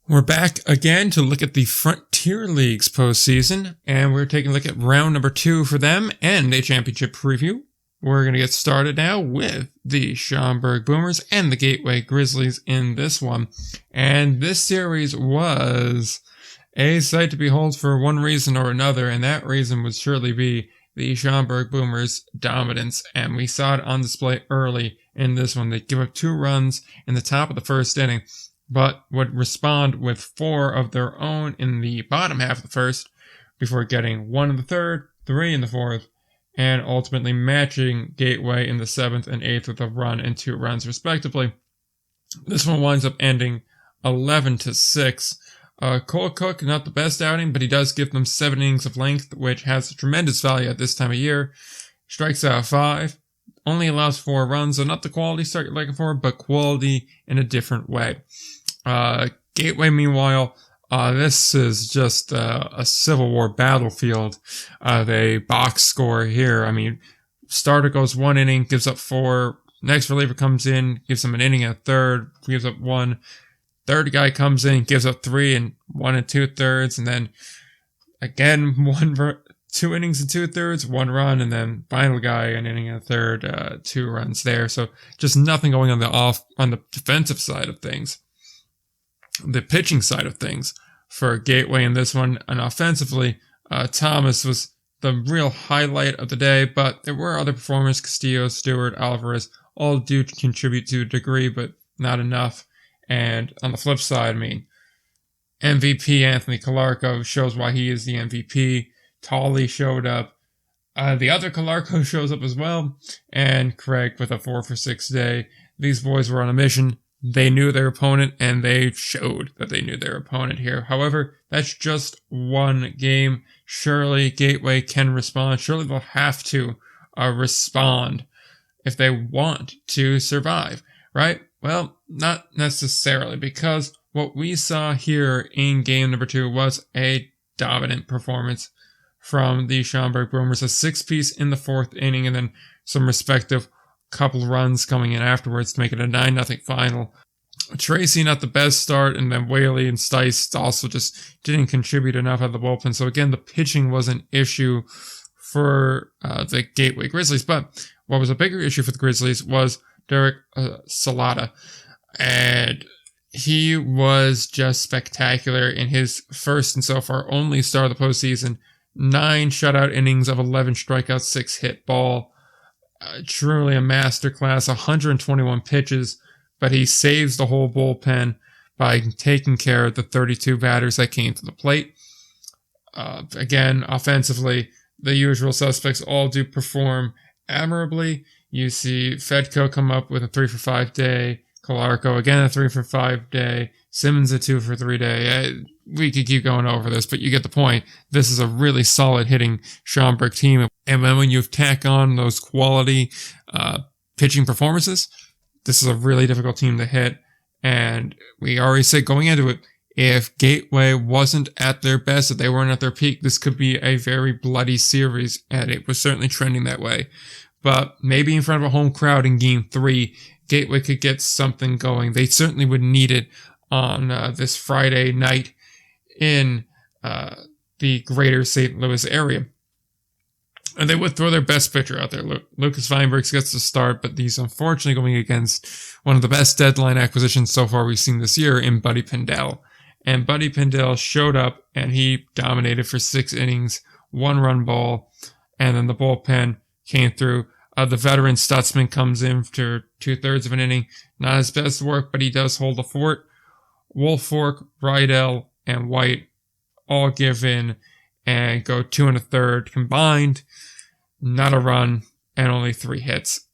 We're back again to look at the Frontier League's postseason, and we're taking a look at round number 2 for them and a championship preview. We're going to get started now with the Schaumburg Boomers and the Gateway Grizzlies in this one. And this series was a sight to behold for one reason or another, and that reason would surely be the Schaumburg Boomers' dominance. And we saw it on display early in this one. They give up 2 runs in the top of the first inning, but would respond with 4 of their own in the bottom half of the first before getting 1 in the third, 3 in the fourth, and ultimately matching Gateway in the 7th and 8th with a run and 2 runs respectively. This one winds up ending 11-6. Cole Cook, not the best outing, but he does give them 7 innings of length, which has tremendous value at this time of year. Strikes out 5, only allows 4 runs, so not the quality start you're looking for, but quality in a different way. Gateway, meanwhile, this is just a Civil War battlefield. They box score here. I mean, starter goes 1 inning, gives up 4. Next reliever comes in, gives him an inning and a third, gives up 1. Third guy comes in, gives up 3 and 1 2/3, and then again 2 innings and 2/3, 1 run, and then final guy an inning and a third, 2 runs there. So just nothing going on the defensive side of things. The pitching side of things for Gateway in this one, and offensively, Thomas was the real highlight of the day, but there were other performers, Castillo, Stewart, Alvarez, all do contribute to a degree, but not enough. And on the flip side, I mean, MVP Anthony Calarco shows why he is the MVP. Tolley showed up. The other Calarco shows up as well, and Craig with a 4 for 6 day. These boys were on a mission. They knew their opponent, and they showed that they knew their opponent here. However, that's just one game. Surely Gateway can respond. Surely they'll have to respond if they want to survive, right? Well, not necessarily, because what we saw here in game number 2 was a dominant performance from the Schaumburg Boomers. A 6-piece in the 4th inning, and then some respective couple runs coming in afterwards to make it a 9-0 final. Tracy, not the best start, and then Whaley and Stice also just didn't contribute enough out of the bullpen. So again, the pitching was an issue for the Gateway Grizzlies. But what was a bigger issue for the Grizzlies was Derek Salata. And he was just spectacular in his first and so far only start of the postseason. 9 shutout innings of 11 strikeouts, 6 hit ball. Truly a masterclass, 121 pitches, but he saves the whole bullpen by taking care of the 32 batters that came to the plate. Again, offensively, the usual suspects all do perform admirably. You see Fedko come up with a 3 for 5 day, Calarco again a 3 for 5 day, Simmons a 2 for 3 day. We could keep going over this, but you get the point. This is a really solid hitting Schaumburg team. And then when you tack on those quality pitching performances, this is a really difficult team to hit. And we already said going into it, if Gateway wasn't at their best, if they weren't at their peak, this could be a very bloody series. And it was certainly trending that way. But maybe in front of a home crowd in Game 3, Gateway could get something going. They certainly would need it on this Friday night in the greater St. Louis area. And they would throw their best pitcher out there. Lucas Feinberg gets the start, but he's unfortunately going against one of the best deadline acquisitions so far we've seen this year in Buddy Pindell. And Buddy Pindell showed up, and he dominated for 6 innings, 1 run ball, and then the bullpen came through. The veteran Stutzman comes in for 2/3 of an inning. Not his best work, but he does hold the fort. Woolfolk, Rydell, and White all give in and go 2 1/3 combined. Not a run and only 3 hits.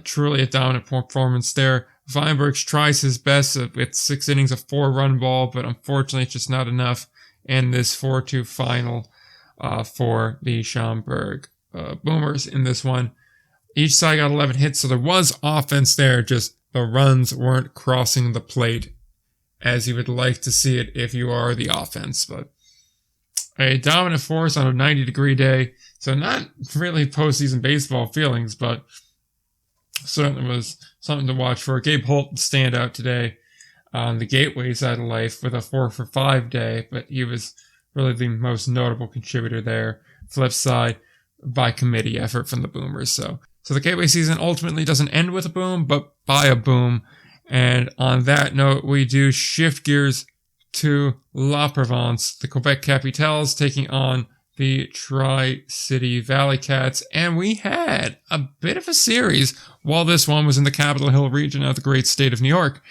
Truly a dominant performance there. Feinberg tries his best with 6 innings of 4 run ball, but unfortunately it's just not enough in this 4-2 final for the Schaumburg Boomers in this one. Each side got 11 hits, so there was offense there, just the runs weren't crossing the plate as you would like to see it if you are the offense. But a dominant force on a 90-degree day, so not really postseason baseball feelings, but certainly was something to watch for. Gabe Holt standout today. on the Gateway side of life with a 4-for-5 day, but he was really the most notable contributor there. Flip side, by committee effort from the Boomers. So the Gateway season ultimately doesn't end with a boom, but by a boom. And on that note, we do shift gears to La Provence, the Quebec Capitals taking on the Tri-City Valley Cats. And we had a bit of a series while this one was in the Capitol Hill region of the great state of New York.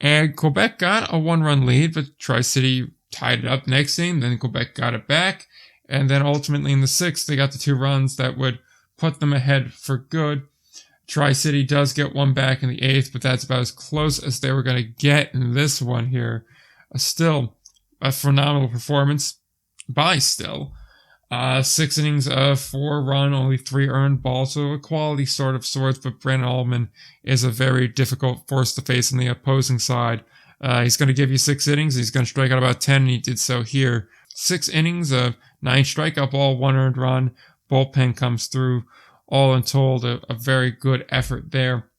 And Quebec got a 1-run lead, but Tri-City tied it up next inning. Then Quebec got it back. And then ultimately in the 6th, they got the 2 runs that would put them ahead for good. Tri-City does get one back in the 8th, but that's about as close as they were going to get in this one here. Still a phenomenal performance by Still. 6 innings of 4 run, only 3 earned balls, so a quality sort of sorts, but Brandon Allman is a very difficult force to face on the opposing side. He's going to give you 6 innings, he's going to strike out about 10, and he did so here. 6 innings of 9 strikeout ball, 1 earned run. Bullpen comes through. All in told, a very good effort there.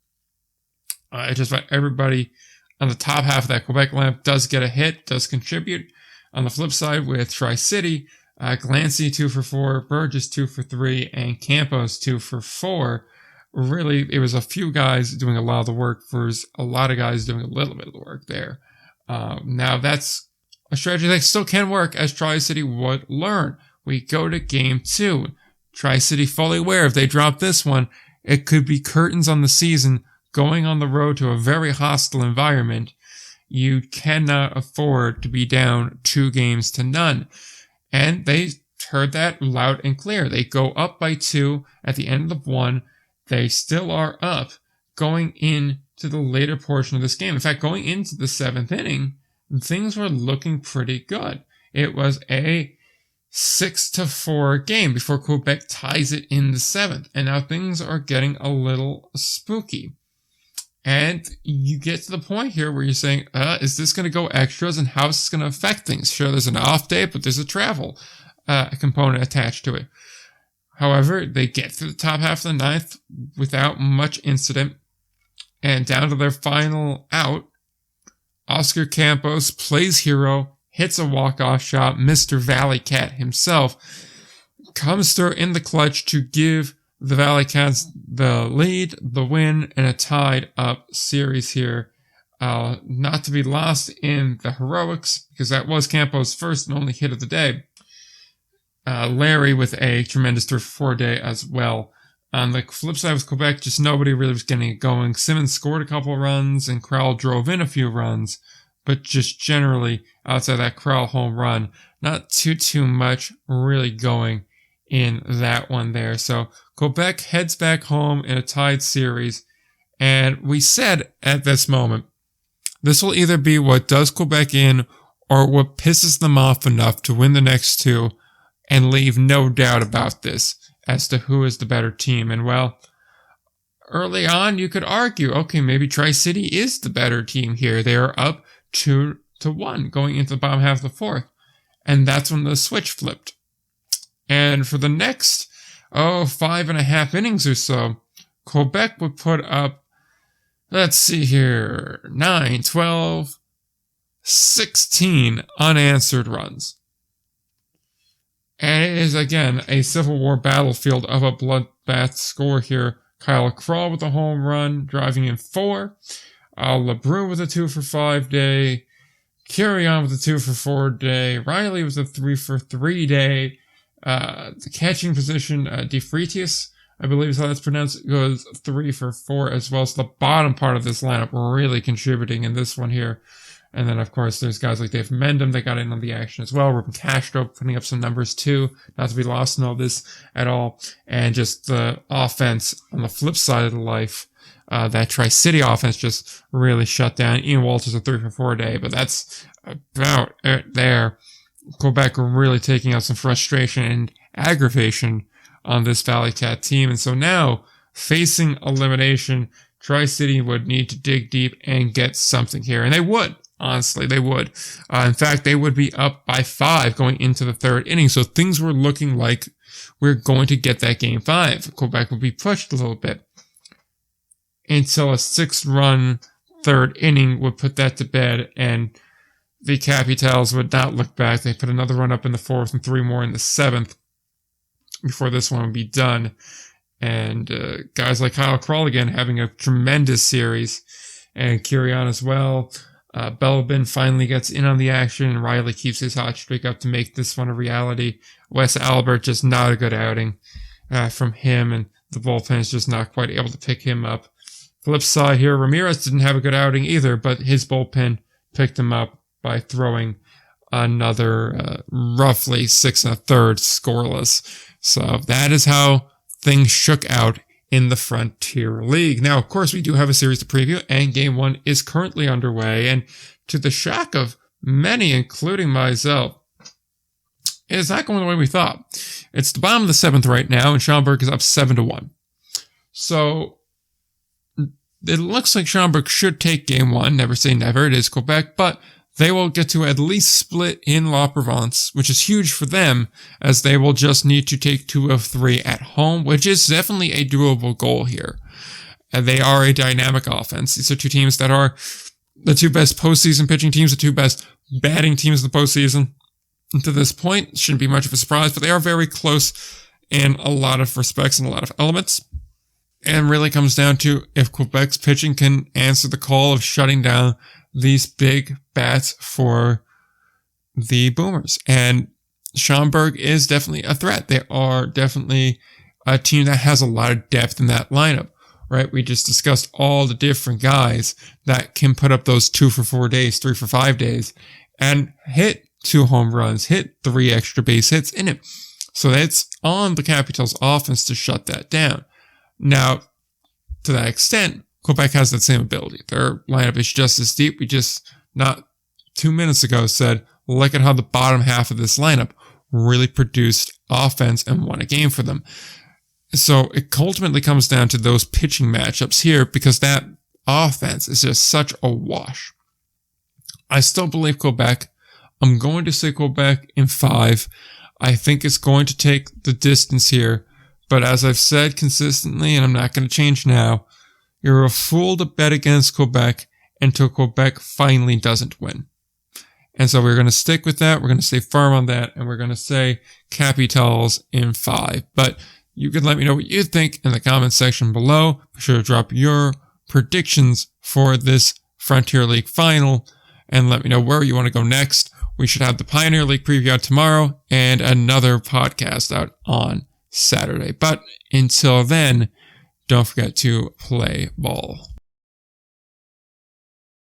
Just about everybody on the top half of that Quebec lineup does get a hit, does contribute. On the flip side with Tri-City, Glancy 2 for 4, Burgess 2 for 3, and Campos 2 for 4. Really, it was a few guys doing a lot of the work versus a lot of guys doing a little bit of the work there. Now that's a strategy that still can work, as Tri-City would learn. We go to game 2. Tri-City fully aware if they drop this one, it could be curtains on the season. Going on the road to a very hostile environment, you cannot afford to be down 2 games to none. And they heard that loud and clear. They go up by 2 at the end of 1. They still are up going into the later portion of this game. In fact, going into the 7th inning, things were looking pretty good. It was a 6-4 game before Quebec ties it in the 7th. And now things are getting a little spooky. And you get to the point here where you're saying, is this going to go extras and how is this going to affect things? Sure, there's an off day, but there's a travel component attached to it. However, they get to the top half of the 9th without much incident. And down to their final out, Oscar Campos plays hero, hits a walk-off shot. Mr. Valley Cat himself comes through in the clutch to give the Valley Cats the lead, the win, and a tied-up series here. Not to be lost in the heroics, because that was Campos' first and only hit of the day. Larry with a tremendous 3-for-4 day as well. On the flip side with Quebec, just nobody really was getting it going. Simmons scored a couple runs, and Crowell drove in a few runs. But just generally, outside that Crowell home run, not too much really going in that one there. So Quebec heads back home in a tied series. And we said at this moment, this will either be what does Quebec in or what pisses them off enough to win the next 2 and leave no doubt about this as to who is the better team. And well, early on, you could argue, okay, maybe Tri-City is the better team here. They are up 2-1 going into the bottom half of the 4th. And that's when the switch flipped. And for the next, 5.5 innings or so, Quebec would put up, let's see here, 9, 12, 16 unanswered runs. And it is, again, a Civil War battlefield of a bloodbath score here. Kyle Krall with a home run, driving in 4. LeBrun with a 2-for-5 day. Carrion with a 2-for-4 day. Riley with a 3-for-3 day. The catching position, DeFreitas, I believe is how that's pronounced, goes 3-for-4 as well. So the bottom part of this lineup really contributing in this one here. And then, of course, there's guys like Dave Mendham that got in on the action as well. Ruben Castro putting up some numbers too, not to be lost in all this at all. And just the offense on the flip side of the life, that Tri-City offense just really shut down. Ian Walters a 3-for-4 day, but that's about it there. Quebec really taking out some frustration and aggravation on this Valley Cat team. And so now, facing elimination, Tri-City would need to dig deep and get something here. And they would. Honestly, they would. In fact, they would be up by 5 going into the 3rd inning. So things were looking like we're going to get that game 5. Quebec would be pushed a little bit until a 6-run third inning would put that to bed, and the Capitals would not look back. They put another run up in the fourth and 3 more in the seventh before this one would be done. And guys like Kyle Krall again having a tremendous series, and Kirian as well. Belbin finally gets in on the action, and Riley keeps his hot streak up to make this one a reality. Wes Albert, just not a good outing from him, and the bullpen is just not quite able to pick him up. Flip side here, Ramirez didn't have a good outing either, but his bullpen picked him up by throwing another roughly 6 1/3 scoreless. So that is how things shook out in the Frontier League. Now, of course, we do have a series to preview, and Game 1 is currently underway, and to the shock of many, including myself, it is not going the way we thought. It's the bottom of the 7th right now, and Schaumburg is up 7-1. So it looks like Schaumburg should take Game 1. Never say never. It is Quebec, but they will get to at least split in La Provence, which is huge for them, as they will just need to take 2 of 3 at home, which is definitely a doable goal here. And they are a dynamic offense. These are 2 teams that are the 2 best postseason pitching teams, the 2 best batting teams in the postseason. And to this point, shouldn't be much of a surprise, but they are very close in a lot of respects and a lot of elements. And really comes down to if Quebec's pitching can answer the call of shutting down these big bats for the Boomers. And Schaumburg is definitely a threat. They are definitely a team that has a lot of depth in that lineup, right? We just discussed all the different guys that can put up those 2 for 4 days, 3 for 5 days, and hit 2 home runs, hit 3 extra base hits in it. So it's on the Capitals offense to shut that down. Now, to that extent, Quebec has that same ability. Their lineup is just as deep. We just, not 2 minutes ago, said, look at how the bottom half of this lineup really produced offense and won a game for them. So it ultimately comes down to those pitching matchups here, because that offense is just such a wash. I still believe Quebec. I'm going to say Quebec in 5. I think it's going to take the distance here. But as I've said consistently, and I'm not going to change now, you're a fool to bet against Quebec until Quebec finally doesn't win. And so we're going to stick with that. We're going to stay firm on that. And we're going to say Capitals in 5. But you can let me know what you think in the comments section below. Be sure to drop your predictions for this Frontier League final. And let me know where you want to go next. We should have the Pioneer League preview out tomorrow and another podcast out on Saturday. But until then, don't forget to play ball.